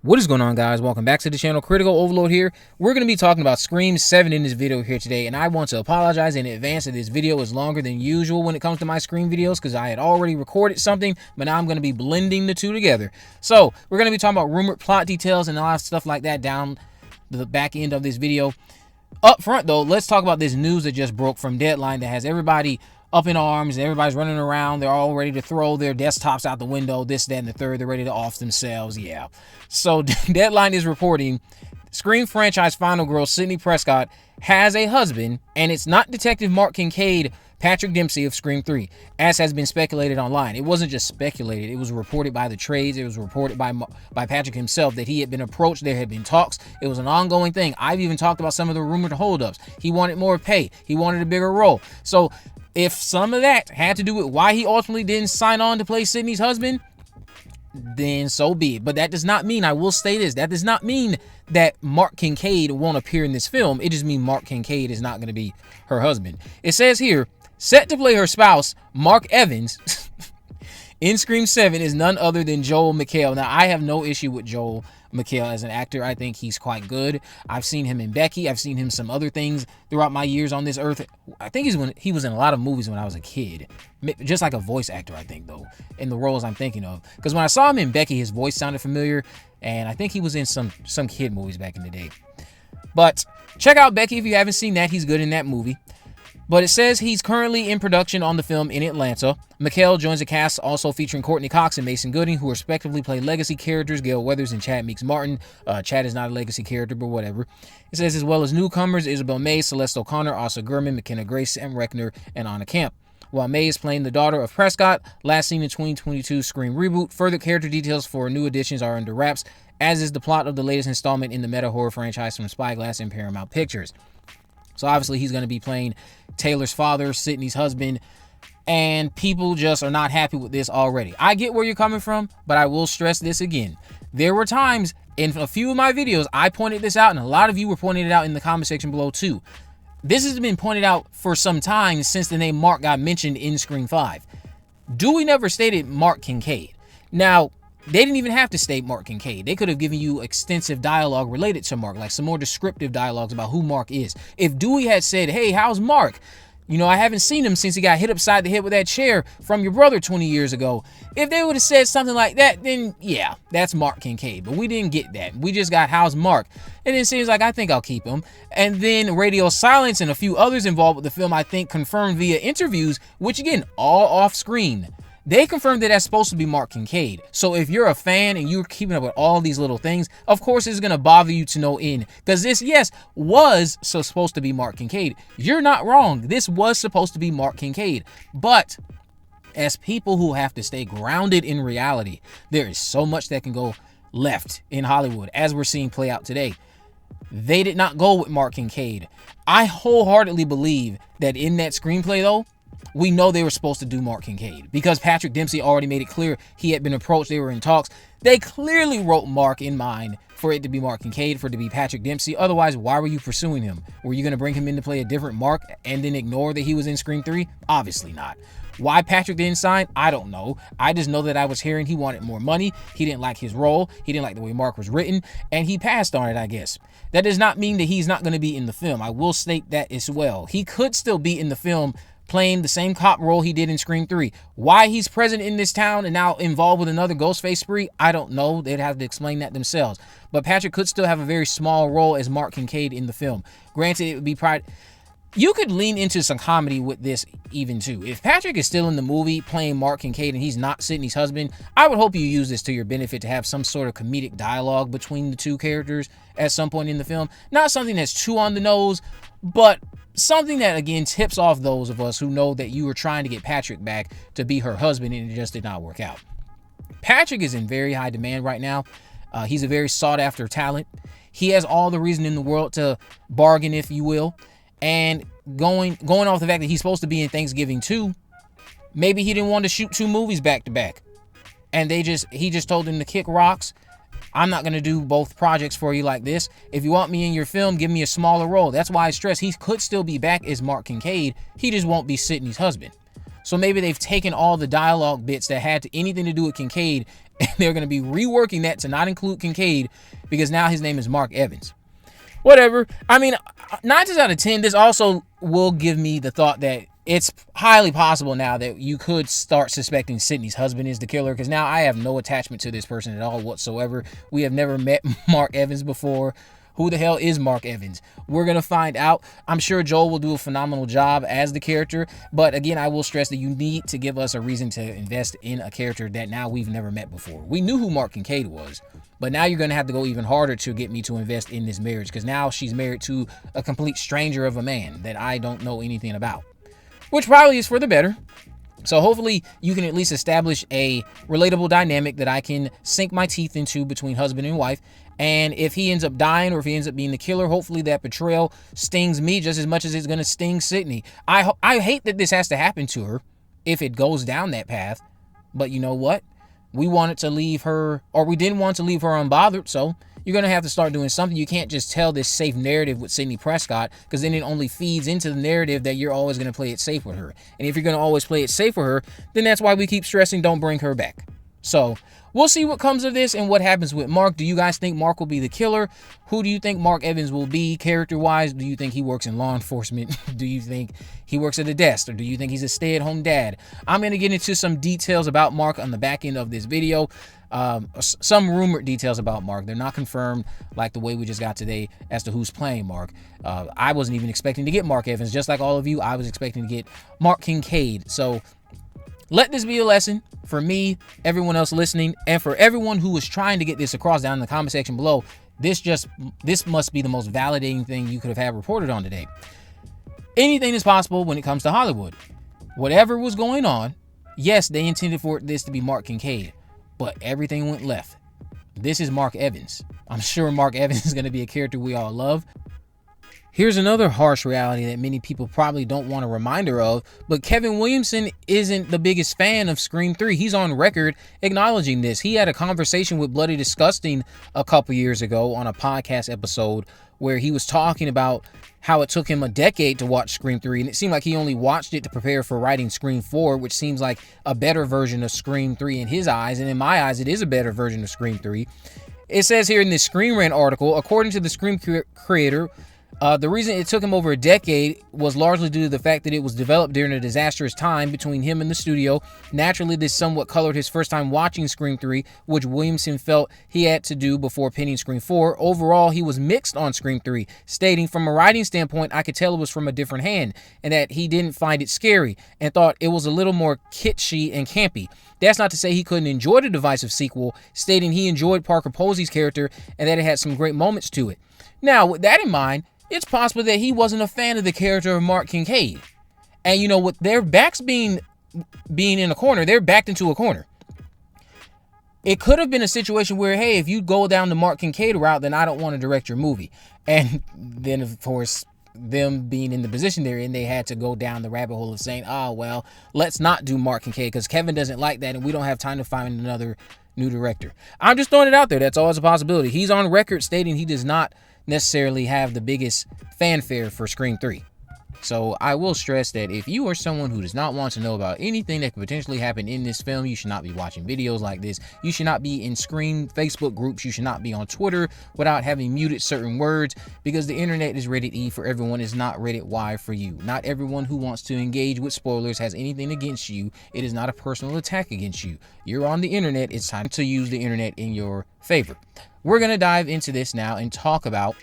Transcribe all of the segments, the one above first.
What is going on, guys? Welcome back to the channel. Critical Overlord here. We're going to be talking about Scream 7 in this video here today, and I want to apologize in advance that this video is longer than usual when it comes to my Scream videos because I had already recorded something, but now I'm going to be blending the two together. So we're going to be talking about rumored plot details and a lot of stuff like that down the back end of this video. Up front, though, let's talk about this news that just broke from Deadline that has everybody up in arms and everybody's running around. They're all ready to throw their desktops out the window, this, that, and the third. They're ready to off themselves. Yeah. So Deadline is reporting Scream franchise final girl Sidney Prescott has a husband, and it's not Detective Mark Kincaid, Patrick Dempsey of Scream 3, as has been speculated online. It wasn't just speculated. It was reported by the trades. It was reported by Patrick himself that he had been approached. There had been talks. It was an ongoing thing. I've even talked about some of the rumored holdups. He wanted more pay. He wanted a bigger role. So if some of that had to do with why he ultimately didn't sign on to play Sidney's husband, then so be it. But that does not mean, I will say this, that does not mean that Mark Kincaid won't appear in this film. It just means Mark Kincaid is not going to be her husband. It says here, set to play her spouse, Mark Evans, in Scream 7 is none other than Joel McHale. Now, I have no issue with Joel McHale as an actor. I think he's quite good. I've seen him in Becky. I've seen him some other things throughout my years on this earth. I think he was in a lot of movies when I was a kid. Just like a voice actor, I think, though, in the roles I'm thinking of. Because when I saw him in Becky, his voice sounded familiar, and I think he was in some kid movies back in the day. But check out Becky if you haven't seen that. He's good in that movie. But it says he's currently in production on the film in Atlanta. McHale joins the cast, also featuring Courteney Cox and Mason Gooding, who respectively play legacy characters Gail Weathers and Chad Meeks Martin. Chad is not a legacy character, but whatever. It says as well as newcomers Isabel May, Celeste O'Connor, Asa Gurman, McKenna Grace, Sam Reckner, and Anna Camp. While May is playing the daughter of Prescott, last seen in 2022 Scream reboot. Further character details for new additions are under wraps, as is the plot of the latest installment in the meta horror franchise from Spyglass and Paramount Pictures. So obviously he's going to be playing Taylor's father, Sidney's husband, and people just are not happy with this already. I get where you're coming from, but I will stress this again. There were times in a few of my videos I pointed this out, and a lot of you were pointing it out in the comment section below too. This has been pointed out for some time since the name Mark got mentioned in Scream 5. Dewey never stated Mark Kincaid. Now, they didn't even have to state Mark Kincaid. They could have given you extensive dialogue related to Mark, like some more descriptive dialogues about who Mark is. If Dewey had said, hey, how's Mark? You know, I haven't seen him since he got hit upside the head with that chair from your brother 20 years ago. If they would have said something like that, then yeah, that's Mark Kincaid. But we didn't get that. We just got, how's Mark? And it seems like, I think I'll keep him. And then Radio Silence and a few others involved with the film, I think, confirmed via interviews, which again, all off screen. They confirmed that that's supposed to be Mark Kincaid. So if you're a fan and you're keeping up with all these little things, of course it's going to bother you to no end. Because this, yes, was supposed to be Mark Kincaid. You're not wrong. This was supposed to be Mark Kincaid. But as people who have to stay grounded in reality, there is so much that can go left in Hollywood, as we're seeing play out today. They did not go with Mark Kincaid. I wholeheartedly believe that in that screenplay, though, we know they were supposed to do Mark Kincaid because Patrick Dempsey already made it clear he had been approached. They were in talks. They clearly wrote Mark in mind for it to be Mark Kincaid, for it to be Patrick Dempsey. Otherwise, why were you pursuing him? Were you going to bring him in to play a different Mark and then ignore that he was in Scream 3? Obviously not. Why Patrick didn't sign? I don't know. I just know that I was hearing he wanted more money. He didn't like his role. He didn't like the way Mark was written, and he passed on it, I guess. That does not mean that he's not going to be in the film. I will state that as well. He could still be in the film playing the same cop role he did in Scream 3. Why he's present in this town and now involved with another Ghostface spree, I don't know. They'd have to explain that themselves. But Patrick could still have a very small role as Mark Kincaid in the film. Granted, it would be you could lean into some comedy with this even too. If Patrick is still in the movie playing Mark Kincaid and he's not Sidney's husband, I would hope you use this to your benefit to have some sort of comedic dialogue between the two characters at some point in the film. Not something that's too on the nose, but something that, again, tips off those of us who know that you were trying to get Patrick back to be her husband and it just did not work out. Patrick is in very high demand right now. He's a very sought-after talent. He has all the reason in the world to bargain, if you will. And going off the fact that he's supposed to be in Thanksgiving 2, maybe he didn't want to shoot 2 movies back-to-back. And he just told them to kick rocks. I'm not going to do both projects for you like this. If you want me in your film, give me a smaller role. That's why I stress he could still be back as Mark Kincaid. He just won't be Sidney's husband. So maybe they've taken all the dialogue bits that had anything to do with Kincaid And they're going to be reworking that to not include Kincaid because now his name is Mark Evans. Whatever. I mean, 9 times out of 10, this also will give me the thought that it's highly possible now that you could start suspecting Sidney's husband is the killer, because now I have no attachment to this person at all whatsoever. We have never met Mark Evans before. Who the hell is Mark Evans? We're going to find out. I'm sure Joel will do a phenomenal job as the character, but again, I will stress that you need to give us a reason to invest in a character that now we've never met before. We knew who Mark Kincaid was, but now you're going to have to go even harder to get me to invest in this marriage, because now she's married to a complete stranger of a man that I don't know anything about, which probably is for the better. So hopefully you can at least establish a relatable dynamic that I can sink my teeth into between husband and wife. And if he ends up dying or if he ends up being the killer, hopefully that betrayal stings me just as much as it's going to sting Sidney. I hate that this has to happen to her if it goes down that path. But you know what? We wanted to leave her, or we didn't want to leave her unbothered. So you're going to have to start doing something. You can't just tell this safe narrative with Sidney Prescott, because then it only feeds into the narrative that you're always going to play it safe with her. And if you're going to always play it safe with her, then that's why we keep stressing don't bring her back. So we'll see what comes of this and what happens with Mark. Do you guys think Mark will be the killer? Who do you think Mark Evans will be character-wise? Do you think he works in law enforcement? Do you think he works at a desk? Or do you think he's a stay-at-home dad? I'm going to get into some details about Mark on the back end of this video. Some rumored details about Mark. They're not confirmed like the way we just got today as to who's playing Mark. I wasn't even expecting to get Mark Evans. Just like all of you, I was expecting to get Mark Kincaid. So let this be a lesson for me, everyone else listening, and for everyone who is trying to get this across down in the comment section below. This must be the most validating thing you could have had reported on today. Anything is possible when it comes to Hollywood. Whatever was going on, yes, they intended for this to be Mark Kincaid, but everything went left. This is Mark Evans. I'm sure Mark Evans is going to be a character we all love. Here's another harsh reality that many people probably don't want a reminder of, but Kevin Williamson isn't the biggest fan of Scream 3. He's on record acknowledging this. He had a conversation with Bloody Disgusting a couple years ago on a podcast episode where he was talking about how it took him a decade to watch Scream 3, and it seemed like he only watched it to prepare for writing Scream 4, which seems like a better version of Scream 3 in his eyes, and in my eyes, it is a better version of Scream 3. It says here in this Screen Rant article, according to the Scream creator, the reason it took him over a decade was largely due to the fact that it was developed during a disastrous time between him and the studio. Naturally, this somewhat colored his first time watching Scream 3, which Williamson felt he had to do before penning Scream 4. Overall, he was mixed on Scream 3, stating, "From a writing standpoint, I could tell it was from a different hand, and that he didn't find it scary, and thought it was a little more kitschy and campy. That's not to say he couldn't enjoy the divisive sequel, stating he enjoyed Parker Posey's character and that it had some great moments to it." Now, with that in mind, it's possible that he wasn't a fan of the character of Mark Kincaid. And you know, with their backs being in a corner, they're backed into a corner. It could have been a situation where, hey, if you go down the Mark Kincaid route, then I don't want to direct your movie. And then, of course, them being in the position they're in, they had to go down the rabbit hole of saying, oh, well, let's not do Mark Kincaid because Kevin doesn't like that and we don't have time to find another new director. I'm just throwing it out there. That's always a possibility. He's on record stating he does not necessarily have the biggest fanfare for Scream 3. So I will stress that if you are someone who does not want to know about anything that could potentially happen in this film, you should not be watching videos like this. You should not be in Scream Facebook groups. You should not be on Twitter without having muted certain words, because the internet is rated E for everyone. It's not rated Y for you. Not everyone who wants to engage with spoilers has anything against you. It is not a personal attack against you. You're on the internet. It's time to use the internet in your favor. We're going to dive into this now and talk about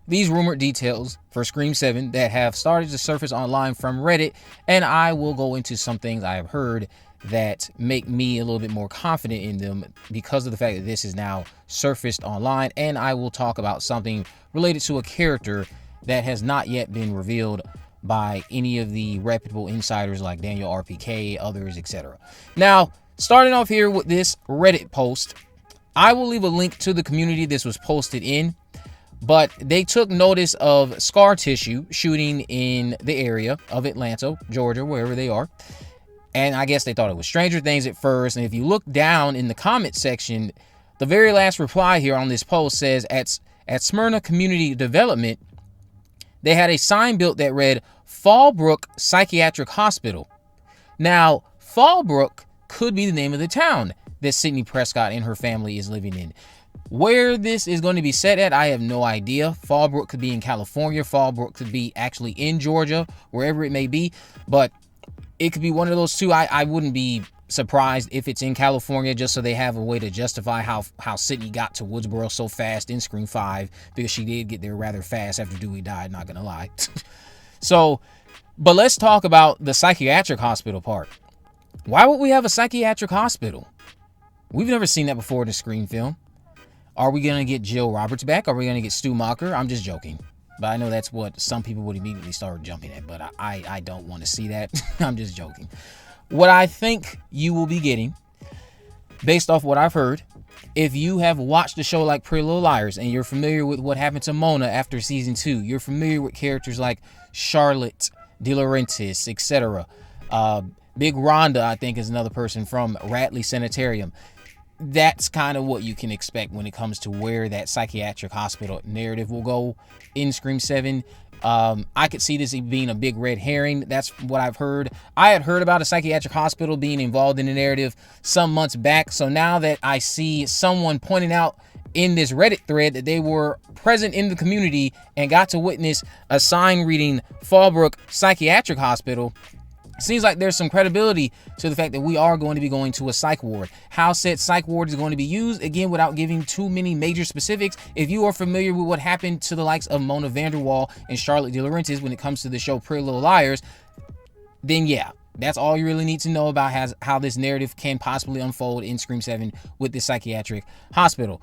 these rumored details for Scream 7 that have started to surface online from Reddit, and I will go into some things I have heard that make me a little bit more confident in them because of the fact that this is now surfaced online, and I will talk about something related to a character that has not yet been revealed by any of the reputable insiders like Daniel RPK, others, etc. Now, starting off here with this Reddit post, I will leave a link to the community this was posted in. But they took notice of scar tissue shooting in the area of Atlanta, Georgia, wherever they are. And I guess they thought it was Stranger Things at first. And if you look down in the comment section, the very last reply here on this post says, at Smyrna Community Development, they had a sign built that read, Fallbrook Psychiatric Hospital. Now, Fallbrook could be the name of the town. that Sidney Prescott and her family is living in. Where this is going to be set at, I have no idea. Fallbrook could be in California. Fallbrook could be actually in Georgia, wherever it may be. But it could be one of those two. I wouldn't be surprised if it's in California, just so they have a way to justify how Sidney got to Woodsboro so fast in Scream 5, because she did get there rather fast after Dewey died, not gonna lie. So, but let's talk about the psychiatric hospital part. Why would we have a psychiatric hospital? We've never seen that before in a Scream film. Are we gonna get Jill Roberts back? Are we gonna get Stu Macher? I'm just joking. But I know that's what some people would immediately start jumping at, but I don't want to see that. I'm just joking. What I think you will be getting, based off what I've heard, if you have watched a show like Pretty Little Liars and you're familiar with what happened to Mona after season 2, you're familiar with characters like Charlotte, De Laurentiis, etc. Big Rhonda, I think, is another person from Radley Sanitarium. That's kind of what you can expect when it comes to where that psychiatric hospital narrative will go in Scream 7. I could see this being a big red herring. That's what I've heard. I had heard about a psychiatric hospital being involved in the narrative some months back. So now that I see someone pointing out in this Reddit thread that they were present in the community and got to witness a sign reading Fallbrook Psychiatric Hospital, seems like there's some credibility to the fact that we are going to be going to a psych ward. How said psych ward is going to be used, again, without giving too many major specifics. If you are familiar with what happened to the likes of Mona Vanderwall and Charlotte De Laurentiis when it comes to the show Pretty Little Liars, then yeah, that's all you really need to know about how this narrative can possibly unfold in Scream 7 with this psychiatric hospital.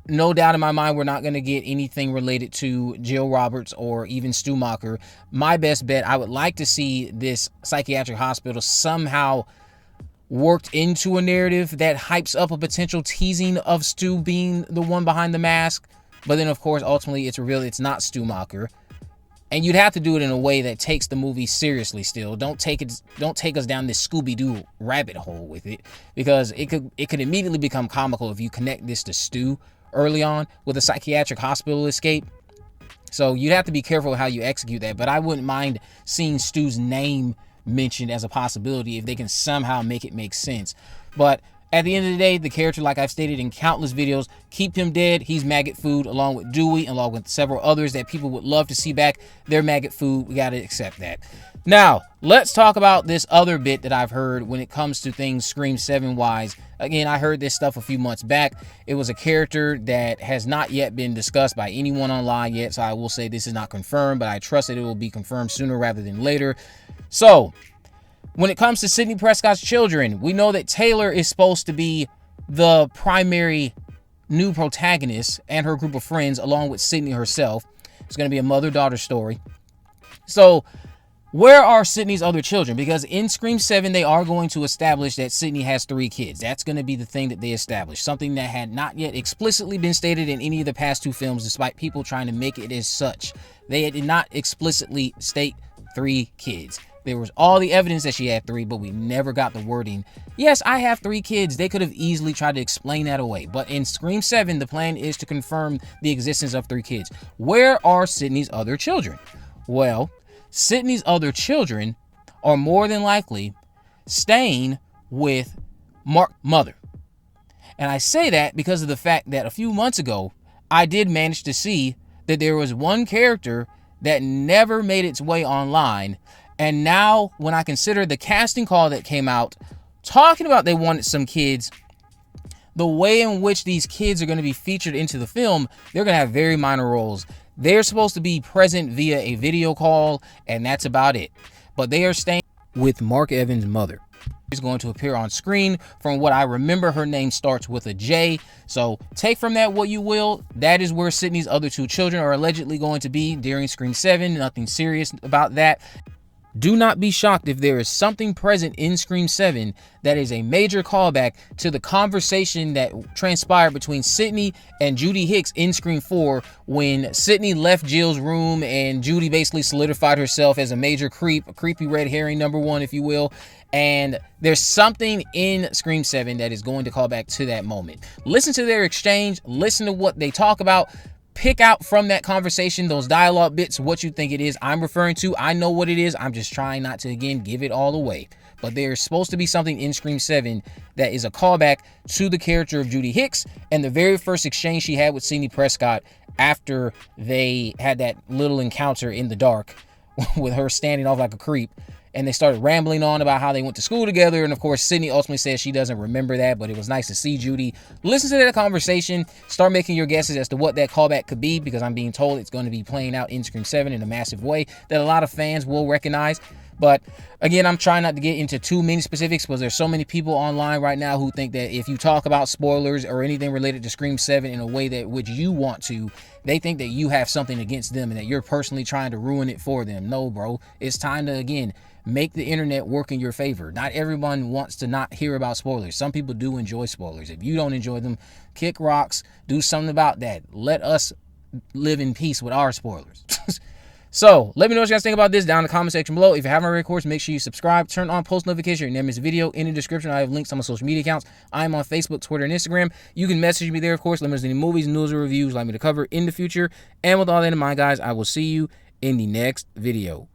No doubt in my mind, we're not going to get anything related to Jill Roberts or even Stu Macher. My best bet, I would like to see this psychiatric hospital somehow worked into a narrative that hypes up a potential teasing of Stu being the one behind the mask. But then, of course, ultimately, it's revealed it's not Stu Macher. And you'd have to do it in a way that takes the movie seriously still. Don't take us down this Scooby-Doo rabbit hole with it, because it could immediately become comical if you connect this to Stu early on with a psychiatric hospital escape. So you'd have to be careful how you execute that, but I wouldn't mind seeing Stu's name mentioned as a possibility if they can somehow make it make sense. But at the end of the day, the character, like I've stated in countless videos, keep him dead. He's maggot food, along with Dewey, along with several others that people would love to see back. They're maggot food. We got to accept that. Now, let's talk about this other bit that I've heard when it comes to things Scream 7 wise. Again, I heard this stuff a few months back. It was a character that has not yet been discussed by anyone online yet, so I will say this is not confirmed, but I trust that it will be confirmed sooner rather than later. So, when it comes to Sidney Prescott's children, we know that Taylor is supposed to be the primary new protagonist and her group of friends, along with Sidney herself. It's going to be a mother-daughter story. So, where are Sidney's other children? Because in Scream 7, they are going to establish that Sidney has 3 kids. That's going to be the thing that they establish. Something that had not yet explicitly been stated in any of the past 2 films, despite people trying to make it as such. They did not explicitly state 3 kids. There was all the evidence that she had 3, but we never got the wording. Yes, I have 3 kids. They could have easily tried to explain that away. But in Scream 7, the plan is to confirm the existence of 3 kids. Where are Sidney's other children? Well, Sidney's other children are more than likely staying with Mark's mother. And I say that because of the fact that a few months ago, I did manage to see that there was one character that never made its way online. And now, when I consider the casting call that came out, talking about they wanted some kids, the way in which these kids are going to be featured into the film, they're going to have very minor roles. They're supposed to be present via a video call, and that's about it. But they are staying with Mark Evans' mother. She's going to appear on screen. From what I remember, her name starts with a J. So take from that what you will. That is where Sidney's other 2 children are allegedly going to be during Scream 7. Nothing serious about that. Do not be shocked if there is something present in Scream 7 that is a major callback to the conversation that transpired between Sidney and Judy Hicks in Scream 4 when Sidney left Jill's room and Judy basically solidified herself as a major creep, a creepy red herring number 1, if you will. And there's something in Scream 7 that is going to call back to that moment. Listen to their exchange, listen to what they talk about. Pick out from that conversation, those dialogue bits, what you think it is I'm referring to. I know what it is. I'm just trying not to, again, give it all away. but there's supposed to be something in Scream 7 that is a callback to the character of Judy Hicks and the very first exchange she had with Sidney Prescott after they had that little encounter in the dark with her standing off like a creep. And they started rambling on about how they went to school together. And of course, Sidney ultimately says she doesn't remember that, but it was nice to see Judy. Listen to that conversation. Start making your guesses as to what that callback could be, because I'm being told it's going to be playing out in Scream 7 in a massive way that a lot of fans will recognize. But again, I'm trying not to get into too many specifics because there's so many people online right now who think that if you talk about spoilers or anything related to Scream 7 in a way that which you want to, they think that you have something against them and that you're personally trying to ruin it for them. No, bro. It's time to, again, make the internet work in your favor. Not everyone wants to not hear about spoilers. Some people do enjoy spoilers. If you don't enjoy them, kick rocks, do something about that. Let us live in peace with our spoilers. So, let me know what you guys think about this down in the comment section below. If you haven't already, of course, make sure you subscribe, turn on post notifications, you never miss a video. In the description, I have links to my social media accounts. I'm on Facebook, Twitter, and Instagram. You can message me there, of course. Let me know any movies, news, or reviews you'd like me to cover in the future. And with all that in mind, guys, I will see you in the next video.